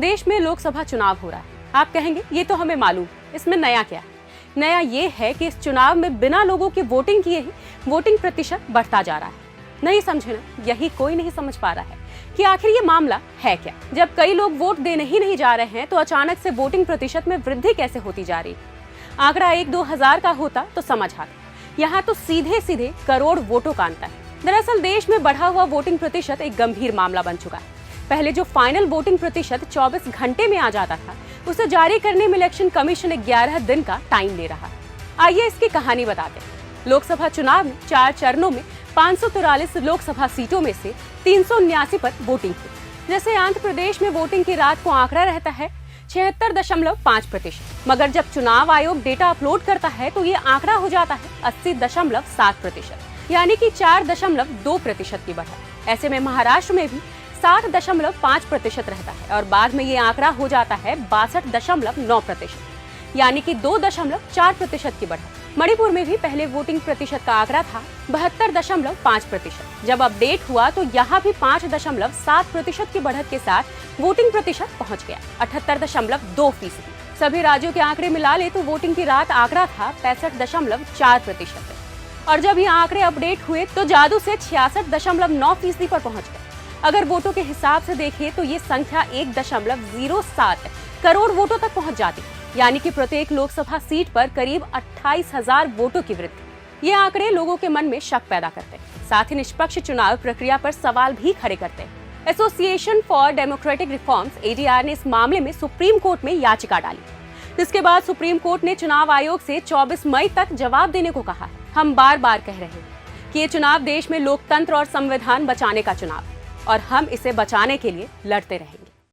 देश में लोकसभा चुनाव हो रहा है। आप कहेंगे ये तो हमें मालूम, इसमें नया क्या है? नया ये है कि इस चुनाव में बिना लोगों की वोटिंग किए ही वोटिंग प्रतिशत बढ़ता जा रहा है। नहीं समझे ना? यही कोई नहीं समझ पा रहा है कि आखिर ये मामला है क्या। जब कई लोग वोट देने ही नहीं जा रहे हैं तो अचानक से वोटिंग प्रतिशत में वृद्धि कैसे होती जा रही है? आंकड़ा 1-2 हजार का होता तो समझ आता, यहाँ तो सीधे सीधे करोड़ वोटों का अंतर है। दरअसल देश में बढ़ा हुआ वोटिंग प्रतिशत एक गंभीर मामला बन चुका है। पहले जो फाइनल वोटिंग प्रतिशत 24 घंटे में आ जाता था, उसे जारी करने में इलेक्शन कमीशन 11 दिन का टाइम ले रहा है। आइए इसकी कहानी बताते हैं। लोकसभा चुनाव में 4 चरणों में 543 लोकसभा सीटों में से 379 पर वोटिंग हुई। जैसे आंध्र प्रदेश में वोटिंग की रात को आंकड़ा रहता है 76.5%, मगर जब चुनाव आयोग डेटा अपलोड करता है तो ये आंकड़ा हो जाता है 80.7%, यानी कि 4.2% की बढ़त। ऐसे में महाराष्ट्र में भी 60.5% रहता है और बाद में ये आंकड़ा हो जाता है 62.9%, यानी कि 2.4% की बढ़त। मणिपुर में भी पहले वोटिंग प्रतिशत का आंकड़ा था 72.5%। जब अपडेट हुआ तो यहाँ भी 5.7% की बढ़त के साथ वोटिंग प्रतिशत पहुँच गया 78.2%। सभी राज्यों के आंकड़े मिला ले तो वोटिंग की रात आंकड़ा था 65.4%, और जब ये आंकड़े अपडेट हुए तो जादू से 66.9% पर पहुँच गए। अगर वोटों के हिसाब से देखें तो ये संख्या 1.07 करोड़ वोटों तक पहुंच जाती है, यानी कि प्रत्येक लोकसभा सीट पर करीब 28,000 वोटों की वृद्धि। ये आंकड़े लोगों के मन में शक पैदा करते हैं, साथ ही निष्पक्ष चुनाव प्रक्रिया पर सवाल भी खड़े करते हैं। Association for democratic reforms (ADR) ने इस मामले में सुप्रीम कोर्ट में याचिका डाली, जिसके बाद सुप्रीम कोर्ट ने चुनाव आयोग से 24 मई तक जवाब देने को कहा है। हम बार बार कह रहे हैं कि ये चुनाव देश में लोकतंत्र और संविधान बचाने का चुनाव है और हम इसे बचाने के लिए लड़ते रहेंगे।